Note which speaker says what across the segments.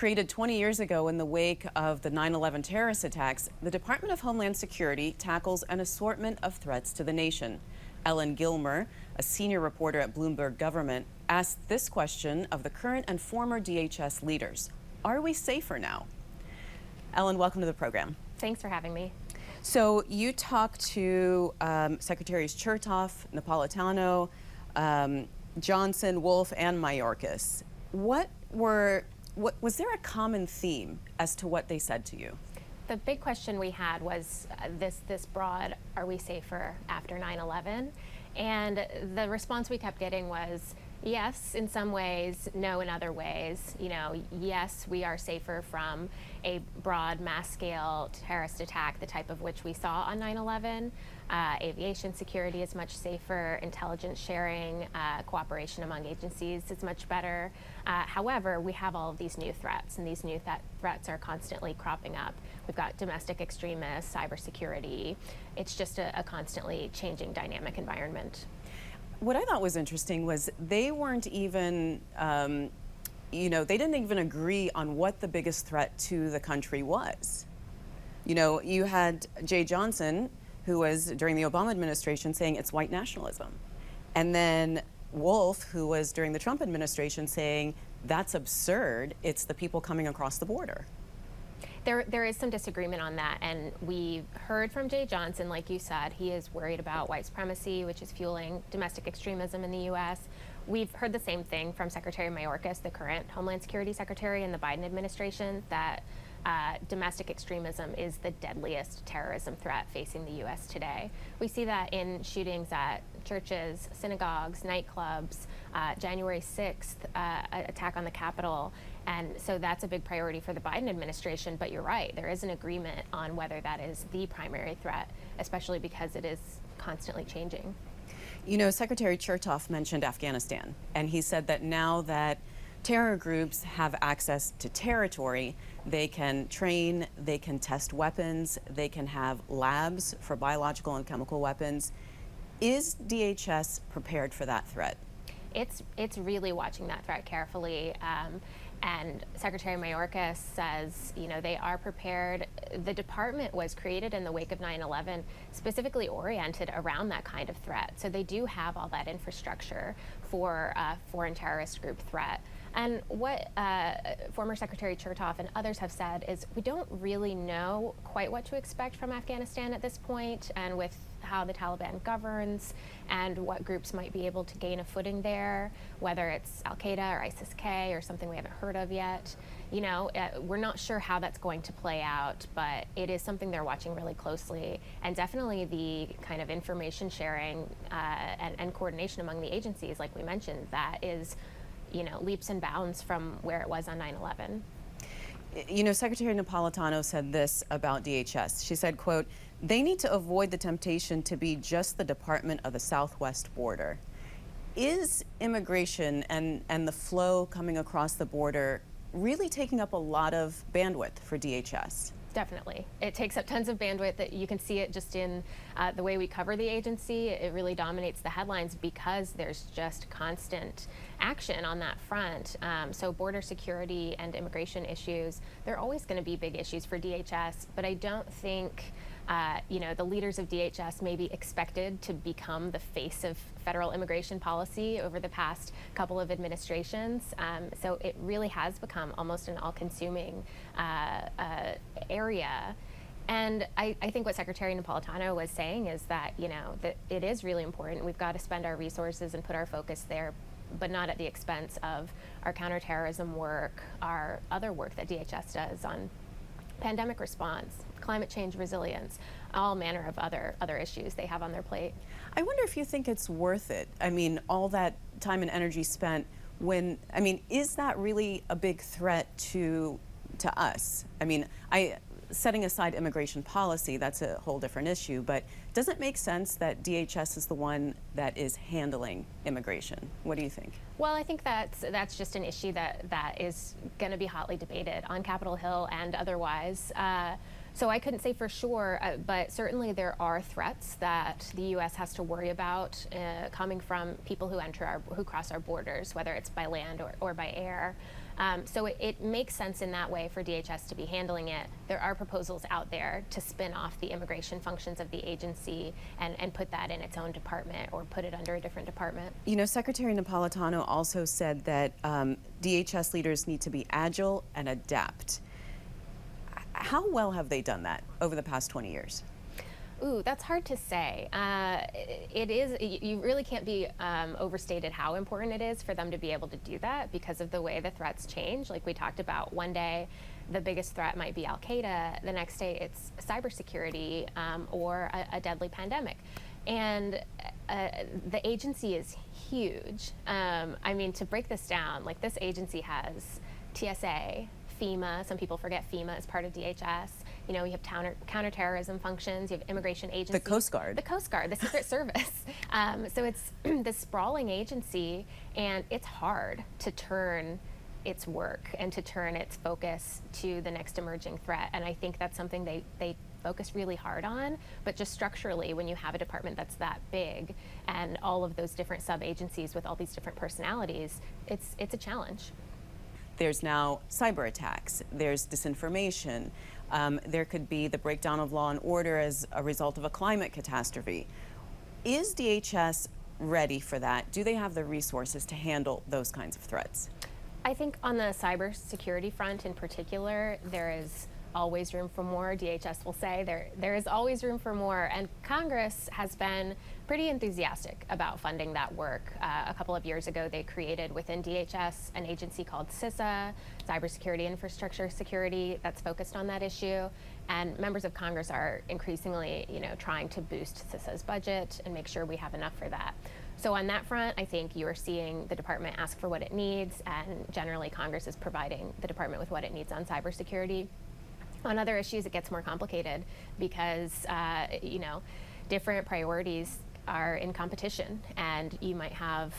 Speaker 1: Created 20 years ago in the wake of the 9/11 terrorist attacks, the Department of Homeland Security tackles an assortment of threats to the nation. Ellen Gilmer, a senior reporter at Bloomberg Government, asked this question of the current and former DHS leaders. Are we safer now? Ellen, welcome to the program.
Speaker 2: Thanks for having me.
Speaker 1: So you talked to Secretaries Chertoff, Napolitano, Johnson, Wolf, and Mayorkas. Was there a common theme as to what they said to you?
Speaker 2: The big question we had was this broad, are we safer after 9/11? And the response we kept getting was, yes, in some ways, no in other ways. You know, yes, we are safer from a broad mass-scale terrorist attack, the type of which we saw on 9/11. Aviation security is much safer. Intelligence sharing, cooperation among agencies is much better. However, we have all of these new threats, and these new threats are constantly cropping up. We've got domestic extremists, cybersecurity. It's just a constantly changing dynamic environment.
Speaker 1: What I thought was interesting was they weren't even, they didn't even agree on what the biggest threat to the country was. You know, you had Jay Johnson, who was during the Obama administration saying it's white nationalism. And then Wolf, who was during the Trump administration saying that's absurd, it's the people coming across the border.
Speaker 2: There is some disagreement on that, and we've heard from Jay Johnson, like you said, he is worried about white supremacy, which is fueling domestic extremism in the U.S. We've heard the same thing from Secretary Mayorkas, the current Homeland Security Secretary in the Biden administration, that domestic extremism is the deadliest terrorism threat facing the U.S. today. We see that in shootings at churches, synagogues, nightclubs, January 6th attack on the Capitol. And so that's a big priority for the Biden administration. But you're right, there is an agreement on whether that is the primary threat, especially because it is constantly changing.
Speaker 1: You know, Secretary Chertoff mentioned Afghanistan, and he said that now that terror groups have access to territory, they can train, they can test weapons, they can have labs for biological and chemical weapons. Is DHS prepared for that threat?
Speaker 2: It's really watching that threat carefully. And Secretary Mayorkas says, you know, they are prepared. The department was created in the wake of 9/11, specifically oriented around that kind of threat. So they do have all that infrastructure for a foreign terrorist group threat. And what former Secretary Chertoff and others have said is we don't really know quite what to expect from Afghanistan at this point, and with how the Taliban governs and what groups might be able to gain a footing there, whether it's Al-Qaeda or ISIS-K or something we haven't heard of yet. You know, we're not sure how that's going to play out, but it is something they're watching really closely. And definitely the kind of information sharing and coordination among the agencies, like we mentioned, that is, you know, leaps and bounds from where it was on 9/11.
Speaker 1: You know, Secretary Napolitano said this about DHS. She said, quote, "They need to avoid the temptation to be just the Department of the Southwest border." Is immigration and the flow coming across the border really taking up a lot of bandwidth for DHS?
Speaker 2: Definitely. It takes up tons of bandwidth. That you can see it just in the way we cover the agency. It really dominates the headlines because there's just constant action on that front. So border security and immigration issues, they're always going to be big issues for DHS, but I don't think the leaders of DHS may be expected to become the face of federal immigration policy over the past couple of administrations. So it really has become almost an all-consuming area. And I think what Secretary Napolitano was saying is that, you know, that it is really important. We've got to spend our resources and put our focus there, but not at the expense of our counterterrorism work, our other work that DHS does on pandemic response, climate change resilience, all manner of other issues they have on their plate.
Speaker 1: I wonder if you think it's worth it. I mean, all that time and energy spent is that really a big threat to us? I mean, setting aside immigration policy, that's a whole different issue, but does it make sense that DHS is the one that is handling immigration? What do you think?
Speaker 2: Well, I think that's just an issue that is going to be hotly debated on Capitol Hill and otherwise. So I couldn't say for sure, but certainly there are threats that the U.S. has to worry about coming from people who cross our borders, whether it's by land or by air. So it makes sense in that way for DHS to be handling it. There are proposals out there to spin off the immigration functions of the agency and put that in its own department or put it under a different department.
Speaker 1: You know, Secretary Napolitano also said that DHS leaders need to be agile and adapt. How well have they done that over the past 20 years?
Speaker 2: Ooh, that's hard to say. It is, you really can't be overstated how important it is for them to be able to do that because of the way the threats change. Like we talked about, one day the biggest threat might be Al-Qaeda, the next day it's cybersecurity or a deadly pandemic. And the agency is huge. I mean, to break this down, like this agency has TSA, FEMA, some people forget FEMA is part of DHS. You know, you have counterterrorism functions, you have immigration agencies.
Speaker 1: The Coast Guard.
Speaker 2: The Coast Guard, the Secret Service. So it's this sprawling agency, and it's hard to turn its work and to turn its focus to the next emerging threat. And I think that's something they focus really hard on, but just structurally, when you have a department that's that big and all of those different sub-agencies with all these different personalities, it's a challenge.
Speaker 1: There's now cyber attacks, there's disinformation, there could be the breakdown of law and order as a result of a climate catastrophe. Is DHS ready for that? Do they have the resources to handle those kinds of threats?
Speaker 2: I think on the cybersecurity front in particular, there is always room for more. DHS will say there is always room for more, and Congress has been pretty enthusiastic about funding that work. A couple of years ago, they created within DHS an agency called CISA, Cybersecurity Infrastructure Security, that's focused on that issue. And members of Congress are increasingly, trying to boost CISA's budget and make sure we have enough for that. So on that front, I think you are seeing the department ask for what it needs, and generally Congress is providing the department with what it needs on cybersecurity. On other issues, it gets more complicated because, different priorities are in competition, and you might have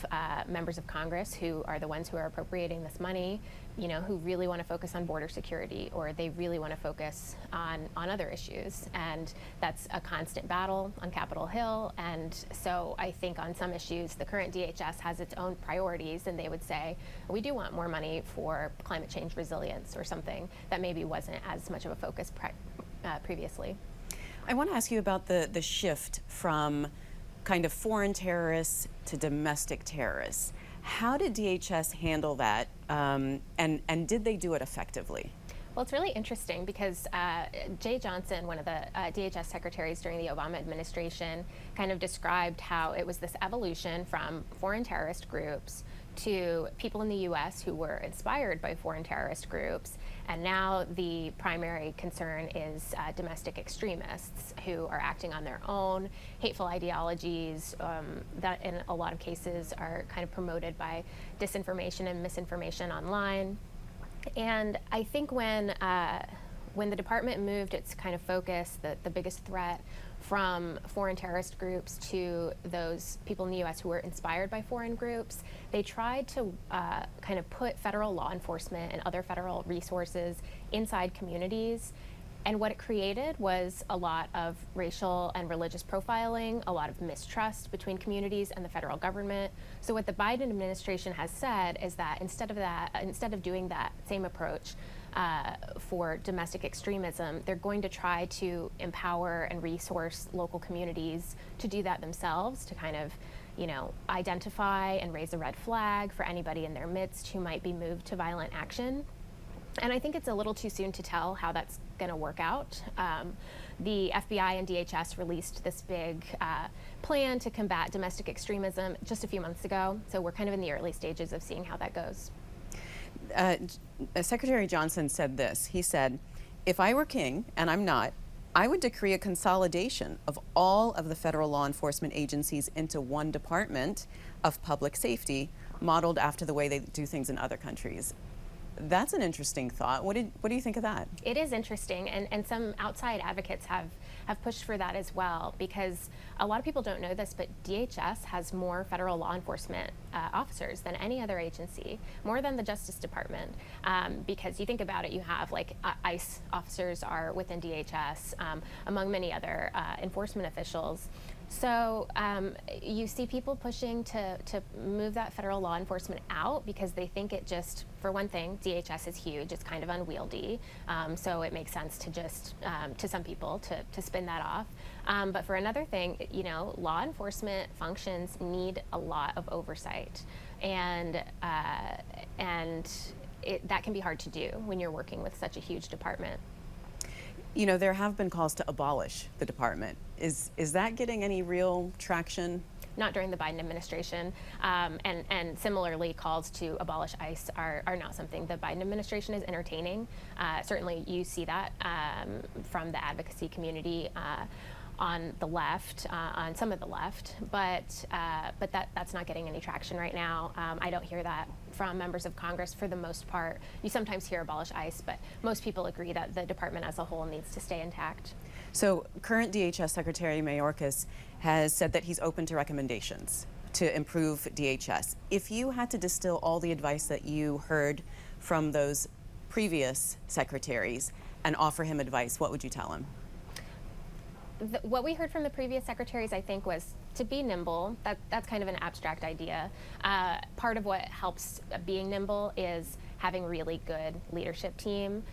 Speaker 2: members of Congress who are the ones who are appropriating this money, who really want to focus on border security, or they really want to focus on other issues. And that's a constant battle on Capitol Hill. And so I think on some issues, the current DHS has its own priorities, and they would say, we do want more money for climate change resilience or something that maybe wasn't as much of a focus previously.
Speaker 1: I want to ask you about the shift from kind of foreign terrorists to domestic terrorists. How did DHS handle that, and did they do it effectively?
Speaker 2: Well, it's really interesting because Jay Johnson, one of the DHS secretaries during the Obama administration, kind of described how it was this evolution from foreign terrorist groups to people in the U.S. who were inspired by foreign terrorist groups. And now the primary concern is domestic extremists who are acting on their own, hateful ideologies that in a lot of cases are kind of promoted by disinformation and misinformation online. And I think when the department moved its kind of focus, the biggest threat from foreign terrorist groups to those people in the U.S. who were inspired by foreign groups, they tried to kind of put federal law enforcement and other federal resources inside communities. And what it created was a lot of racial and religious profiling, a lot of mistrust between communities and the federal government. So what the Biden administration has said is that instead of doing that same approach for domestic extremism, they're going to try to empower and resource local communities to do that themselves, to kind of identify and raise a red flag for anybody in their midst who might be moved to violent action. And I think it's a little too soon to tell how that's going to work out. The FBI and DHS released this big plan to combat domestic extremism just a few months ago, so we're kind of in the early stages of seeing how that goes.
Speaker 1: Secretary Johnson said this. He said, if I were king, and I'm not, I would decree a consolidation of all of the federal law enforcement agencies into one department of public safety, modeled after the way they do things in other countries. That's an interesting thought. What do you think of that?
Speaker 2: It is interesting, and some outside advocates have pushed for that as well, because a lot of people don't know this, but DHS has more federal law enforcement officers than any other agency, more than the Justice Department. Because you think about it, you have like ICE officers are within DHS, among many other enforcement officials. So you see people pushing to move that federal law enforcement out because they think it just, for one thing, DHS is huge, it's kind of unwieldy, so it makes sense to just, to some people, to spin that off. But for another thing, you know, law enforcement functions need a lot of oversight, and that can be hard to do when you're working with such a huge department.
Speaker 1: You know, there have been calls to abolish the department. Is that getting any real traction?
Speaker 2: Not during the Biden administration, and similarly, calls to abolish ICE are not something the Biden administration is entertaining. Certainly, you see that from the advocacy community on the left, on some of the left, but that's not getting any traction right now. I don't hear that from members of Congress for the most part. You sometimes hear abolish ICE, but most people agree that the department as a whole needs to stay intact.
Speaker 1: So current DHS Secretary Mayorkas has said that he's open to recommendations to improve DHS. If you had to distill all the advice that you heard from those previous secretaries and offer him advice, what would you tell him?
Speaker 2: What we heard from the previous secretaries, I think, was to be nimble. That's kind of an abstract idea. Part of what helps being nimble is having really good leadership team.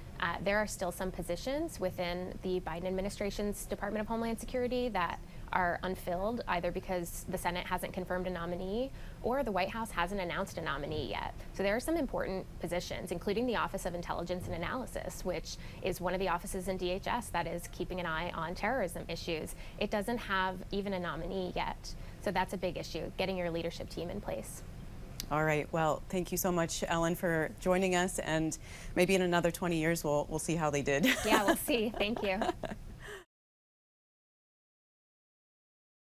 Speaker 2: There are still some positions within the Biden administration's Department of Homeland Security that are unfilled, either because the Senate hasn't confirmed a nominee or the White House hasn't announced a nominee yet. So there are some important positions, including the Office of Intelligence and Analysis, which is one of the offices in DHS that is keeping an eye on terrorism issues. It doesn't have even a nominee yet. So that's a big issue, getting your leadership team in place.
Speaker 1: All right. Well, thank you so much, Ellen, for joining us. And maybe in another 20 years, we'll see how they did.
Speaker 2: Yeah, we'll see. Thank you.